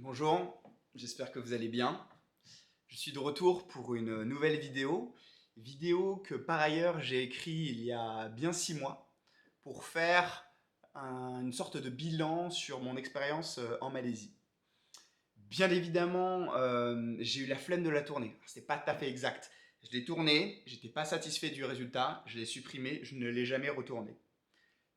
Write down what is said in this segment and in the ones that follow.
Bonjour, j'espère que vous allez bien. Je suis de retour pour une nouvelle vidéo que par ailleurs j'ai écrit il y a bien 6 mois pour faire une sorte de bilan sur mon expérience en Malaisie. Bien évidemment, j'ai eu la flemme de la tourner. C'est pas tout à fait exact. Je l'ai tournée, j'étais pas satisfait du résultat, je l'ai supprimé, je ne l'ai jamais retourné.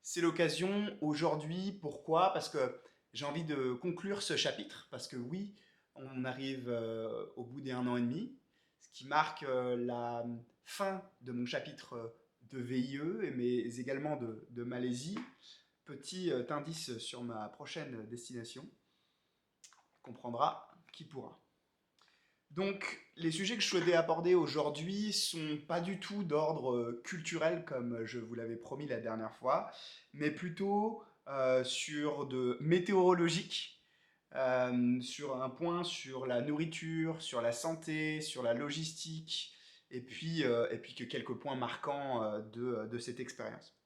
C'est l'occasion aujourd'hui, pourquoi? Parce que j'ai envie de conclure ce chapitre, parce que oui, on arrive au bout des 1 an et demi, ce qui marque la fin de mon chapitre de VIE, mais également de Malaisie. Petit indice sur ma prochaine destination, comprendra qui pourra. Donc, les sujets que je souhaitais aborder aujourd'hui sont pas du tout d'ordre culturel comme je vous l'avais promis la dernière fois, mais plutôt sur de météorologique, sur un point sur la nourriture, sur la santé, sur la logistique, et puis que quelques points marquants de cette expérience.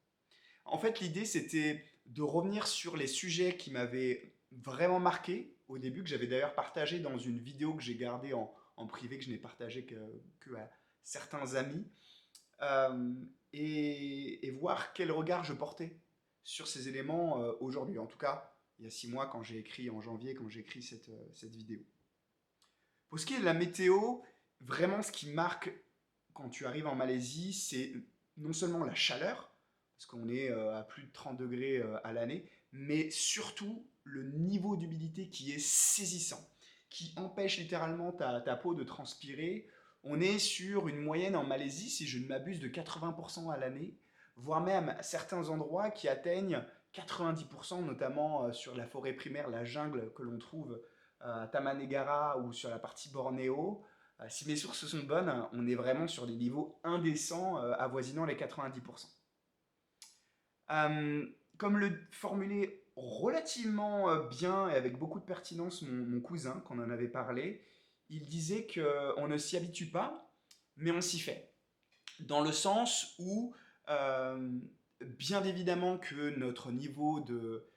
En fait, l'idée, c'était de revenir sur les sujets qui m'avaient vraiment marqué au début, que j'avais d'ailleurs partagé dans une vidéo que j'ai gardée en privé, que je n'ai partagée que à certains amis, euh, et voir quel regard je portais sur ces éléments aujourd'hui. En tout cas, il y a 6 mois, quand j'ai écrit, en janvier, quand j'ai écrit cette vidéo. Pour ce qui est de la météo, vraiment ce qui marque quand tu arrives en Malaisie, c'est non seulement la chaleur, parce qu'on est à plus de 30 degrés à l'année, mais surtout le niveau d'humidité qui est saisissant, qui empêche littéralement ta peau de transpirer. On est sur une moyenne en Malaisie, si je ne m'abuse, de 80% à l'année, voire même à certains endroits qui atteignent 90%, notamment sur la forêt primaire, la jungle que l'on trouve à Tamanegara ou sur la partie Bornéo. Si mes sources sont bonnes, on est vraiment sur des niveaux indécents avoisinant les 90%. Comme le formulait relativement bien et avec beaucoup de pertinence mon cousin, quand on en avait parlé, il disait qu'on ne s'y habitue pas, mais on s'y fait. Dans le sens où, euh, bien évidemment que notre niveau de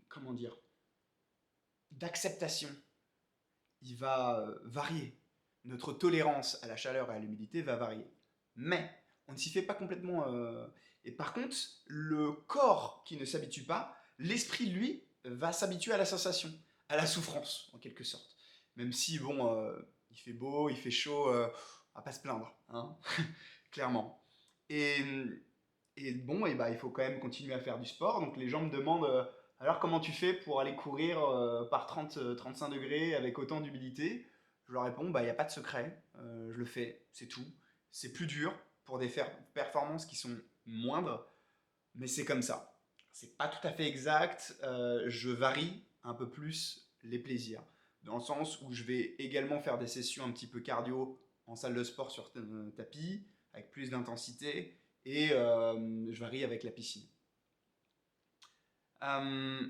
comment dire, d'acceptation il va varier. Notre tolérance à la chaleur et à l'humidité va varier. Mais on ne s'y fait pas complètement. Et par contre, le corps qui ne s'habitue pas, l'esprit, lui, va s'habituer à la sensation, à la souffrance, en quelque sorte. Même si, bon, il fait beau, il fait chaud, on va pas se plaindre, hein, clairement. Et, et bon, et bah, il faut quand même continuer à faire du sport. Donc les gens me demandent alors comment tu fais pour aller courir par 30-35 degrés avec autant d'humidité. Je leur réponds, bah, il n'y a pas de secret. Je le fais, c'est tout. C'est plus dur pour des performances qui sont moindres, mais c'est comme ça. C'est pas tout à fait exact. Je varie un peu plus les plaisirs. Dans le sens où je vais également faire des sessions un petit peu cardio en salle de sport sur tapis, avec plus d'intensité, et je varie avec la piscine. Euh,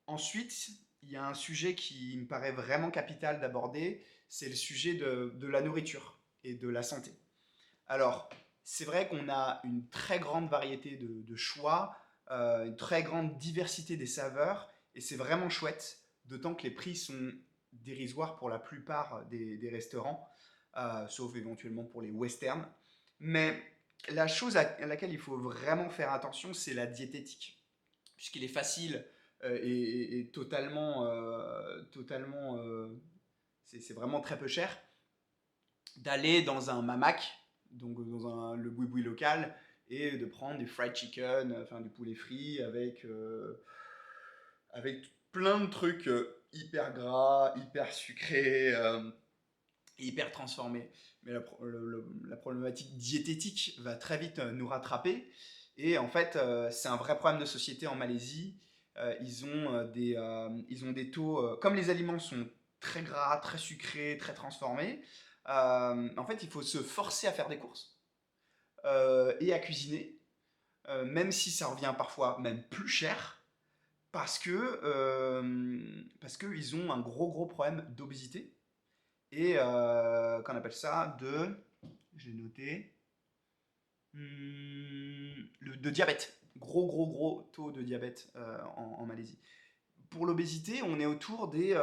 Ensuite, il y a un sujet qui me paraît vraiment capital d'aborder, c'est le sujet de la nourriture et de la santé. Alors, c'est vrai qu'on a une très grande variété de choix, une très grande diversité des saveurs, et c'est vraiment chouette, d'autant que les prix sont dérisoires pour la plupart des restaurants, sauf éventuellement pour les westerns. Mais la chose à laquelle il faut vraiment faire attention, c'est la diététique, puisqu'il est facile et totalement, c'est vraiment très peu cher, d'aller dans un mamac, donc dans le boui-boui local, et de prendre du fried chicken, enfin du poulet frit avec plein de trucs hyper gras, hyper sucrés, hyper transformés. Mais la problématique diététique va très vite nous rattraper. Et en fait, c'est un vrai problème de société en Malaisie. Ils ont des taux, comme les aliments sont très gras, très sucrés, très transformés, en fait, il faut se forcer à faire des courses et à cuisiner, même si ça revient parfois même plus cher, parce que ils ont un gros problème d'obésité et qu'on appelle ça j'ai noté, de diabète. Gros taux de diabète en Malaisie. pour l'obésité, on est autour des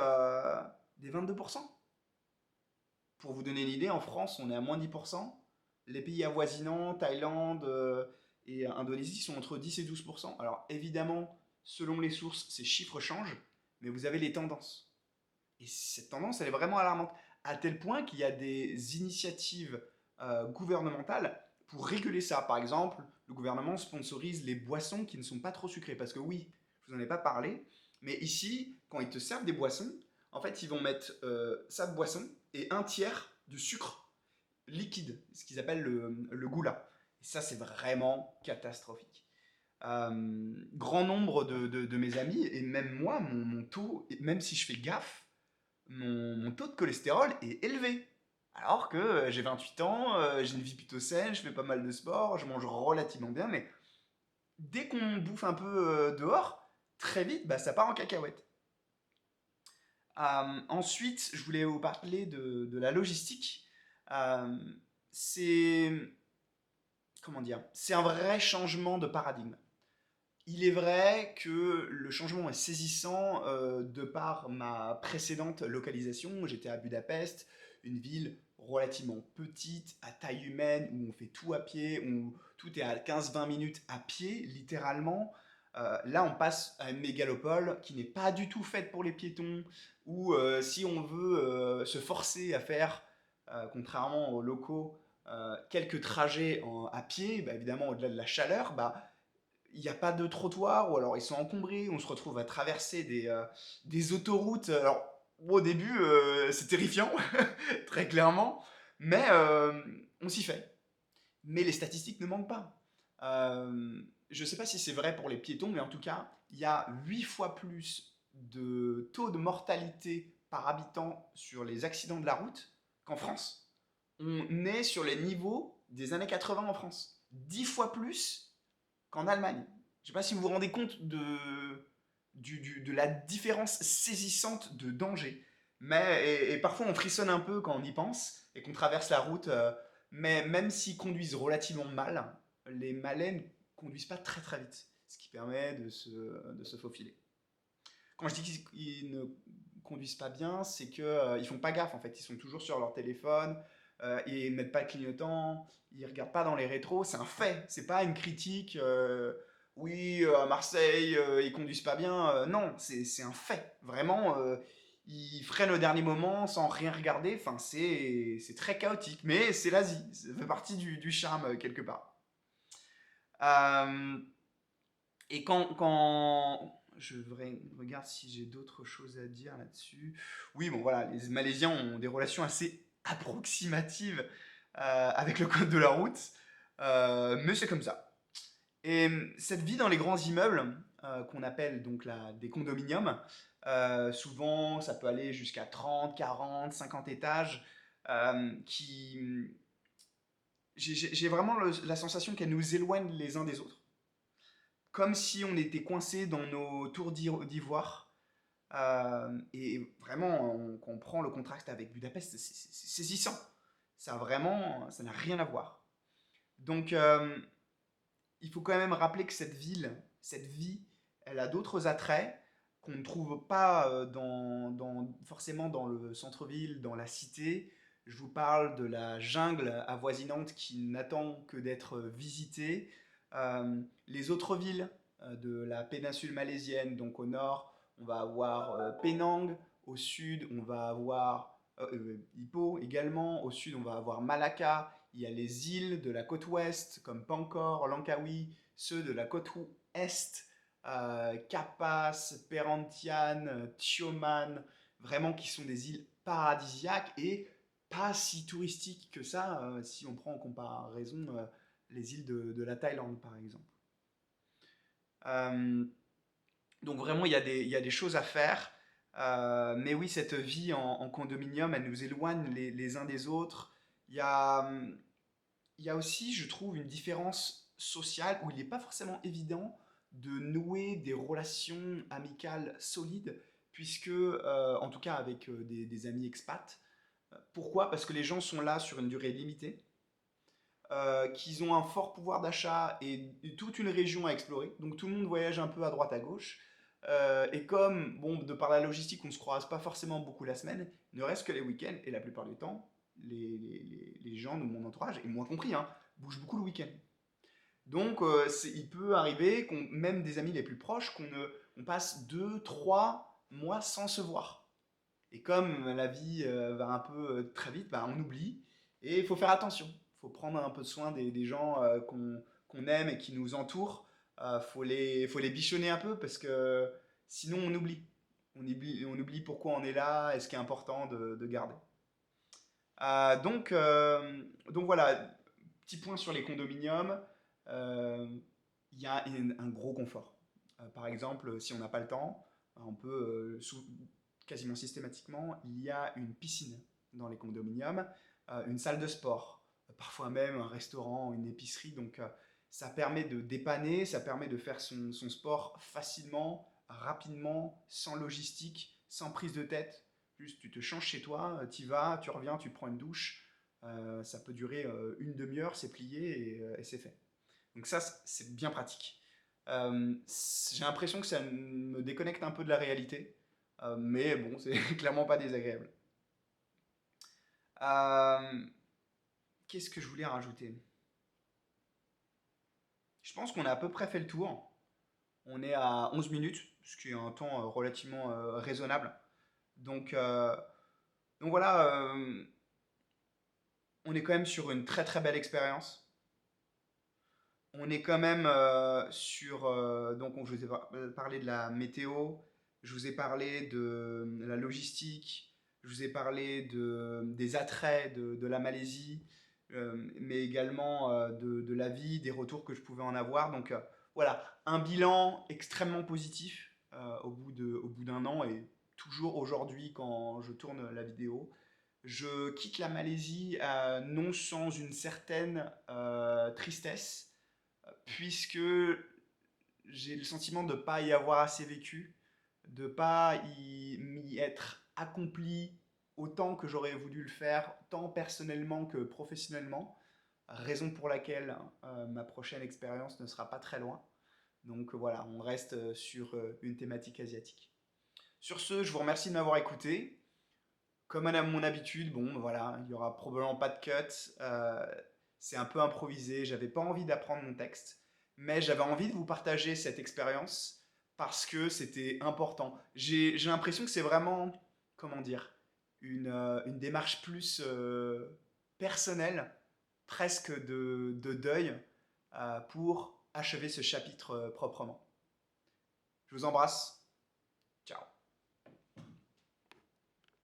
22%. Pour vous donner une idée, en France, on est à moins 10%. Les pays avoisinants, Thaïlande et Indonésie, sont entre 10 et 12%. Alors évidemment, selon les sources, ces chiffres changent, mais vous avez les tendances. Et cette tendance, elle est vraiment alarmante, à tel point qu'il y a des initiatives gouvernementales pour réguler ça. Par exemple, le gouvernement sponsorise les boissons qui ne sont pas trop sucrées. Parce que oui, je vous en ai pas parlé, mais ici, quand ils te servent des boissons, en fait, ils vont mettre sa boisson et un tiers de sucre liquide, ce qu'ils appellent le goulas. Et ça, c'est vraiment catastrophique. Grand nombre de mes amis, et même moi, mon taux, même si je fais gaffe, mon taux de cholestérol est élevé. Alors que j'ai 28 ans, j'ai une vie plutôt saine, je fais pas mal de sport, je mange relativement bien, mais dès qu'on bouffe un peu dehors, très vite, bah, ça part en cacahuète. Ensuite, je voulais vous parler de la logistique. Euh, c'est, comment dire, c'est un vrai changement de paradigme. Il est vrai que le changement est saisissant de par ma précédente localisation. J'étais à Budapest, une ville relativement petite, à taille humaine, où on fait tout à pied, où tout est à 15-20 minutes à pied, littéralement. Là, on passe à une mégalopole qui n'est pas du tout faite pour les piétons, où si on veut se forcer à faire, contrairement aux locaux, quelques trajets à pied, bah, évidemment au-delà de la chaleur, bah, il n'y a pas de trottoir, ou alors ils sont encombrés, on se retrouve à traverser des autoroutes. Alors, au début, c'est terrifiant, très clairement, mais on s'y fait. Mais les statistiques ne manquent pas. Je ne sais pas si c'est vrai pour les piétons, mais en tout cas, il y a 8 fois plus de taux de mortalité par habitant sur les accidents de la route qu'en France. On est sur les niveaux des années 80 en France. 10 fois plus qu'en Allemagne. Je ne sais pas si vous vous rendez compte de la différence saisissante de danger. Et parfois on frissonne un peu quand on y pense et qu'on traverse la route. Mais même s'ils conduisent relativement mal, les malais ne conduisent pas très très vite. Ce qui permet de se faufiler. Quand je dis qu'ils ne conduisent pas bien, c'est qu'ils ne font pas gaffe en fait. Ils sont toujours sur leur téléphone, ils ne mettent pas le clignotant, ils ne regardent pas dans les rétros. C'est un fait, c'est pas une critique. Oui, à Marseille, ils conduisent pas bien. Non, c'est un fait. Vraiment, ils freinent au dernier moment sans rien regarder. Enfin, c'est très chaotique. Mais c'est l'Asie, ça fait partie du charme quelque part. Euh, et je regarde si j'ai d'autres choses à dire là-dessus. Oui, bon voilà, les Malaisiens ont des relations assez approximatives avec le code de la route, mais c'est comme ça. Et cette vie dans les grands immeubles, qu'on appelle donc des condominiums, souvent ça peut aller jusqu'à 30, 40, 50 étages, qui... J'ai vraiment la sensation qu'elles nous éloignent les uns des autres, comme si on était coincé dans nos tours d'ivoire. Et vraiment, quand on prend le contraste avec Budapest, c'est saisissant. Ça n'a rien à voir. Donc, il faut quand même rappeler que cette ville, cette vie, elle a d'autres attraits qu'on ne trouve pas forcément dans le centre-ville, dans la cité. Je vous parle de la jungle avoisinante qui n'attend que d'être visitée. Les autres villes de la péninsule malaisienne, donc au nord, on va avoir Penang, au sud, on va avoir Ipoh également, au sud, on va avoir Malacca, il y a les îles de la côte ouest comme Pankor, Langkawi, ceux de la côte est, Kapas, Perhentian, Tioman, vraiment qui sont des îles paradisiaques et pas si touristiques que ça, si on prend en comparaison les îles de la Thaïlande par exemple. Euh, donc vraiment, il y a des choses à faire. Mais oui, cette vie en condominium, elle nous éloigne les uns des autres. Il y a, il y a aussi, je trouve, une différence sociale où il n'est pas forcément évident de nouer des relations amicales solides, puisque, en tout cas avec des amis expats. Pourquoi? Parce que les gens sont là sur une durée limitée, qu'ils ont un fort pouvoir d'achat et toute une région à explorer. Donc tout le monde voyage un peu à droite à gauche. Et comme, bon, de par la logistique, on ne se croise pas forcément beaucoup la semaine, il ne reste que les week-ends, et la plupart du temps, les gens de mon entourage, et moi compris, hein, bougent beaucoup le week-end. Donc, il peut arriver, même des amis les plus proches, on passe 2, 3 mois sans se voir. Et comme la vie va un peu très vite, bah, on oublie. Et il faut faire attention. Il faut prendre un peu soin des gens qu'on aime et qui nous entourent. Faut les bichonner un peu parce que sinon on oublie. On oublie pourquoi on est là et ce qui est important de garder. Donc voilà, petit point sur les condominiums. Euh, Il y a un gros confort. Par exemple, si on n'a pas le temps, on peut quasiment systématiquement, il y a une piscine dans les condominiums, une salle de sport, parfois même un restaurant, une épicerie. Donc ça permet de dépanner, ça permet de faire son sport facilement, rapidement, sans logistique, sans prise de tête. Juste, tu te changes chez toi, tu y vas, tu reviens, tu prends une douche. Ça peut durer une demi-heure, c'est plié et c'est fait. Donc ça, c'est bien pratique. J'ai l'impression que ça me déconnecte un peu de la réalité, mais bon, c'est clairement pas désagréable. Euh, Qu'est-ce que je voulais rajouter? Je pense qu'on a à peu près fait le tour. On est à 11 minutes, ce qui est un temps relativement raisonnable. Donc, euh, donc voilà, on est quand même sur une très très belle expérience. On est quand même sur... donc, je vous ai parlé de la météo, je vous ai parlé de la logistique, je vous ai parlé des attraits de la Malaisie, mais également de la vie, des retours que je pouvais en avoir. Donc, voilà, un bilan extrêmement positif au bout d'un an et toujours aujourd'hui quand je tourne la vidéo. Je quitte la Malaisie non sans une certaine tristesse puisque j'ai le sentiment de ne pas y avoir assez vécu, de ne pas m'y être accompli autant que j'aurais voulu le faire, tant personnellement que professionnellement, raison pour laquelle ma prochaine expérience ne sera pas très loin. Donc voilà, on reste sur une thématique asiatique. Sur ce, je vous remercie de m'avoir écouté. Comme à mon habitude, bon voilà, il n'y aura probablement pas de cut. C'est un peu improvisé, j'avais pas envie d'apprendre mon texte, mais j'avais envie de vous partager cette expérience parce que c'était important. J'ai l'impression que c'est vraiment, comment dire, une démarche plus personnelle, presque de deuil, pour achever ce chapitre proprement. Je vous embrasse, ciao.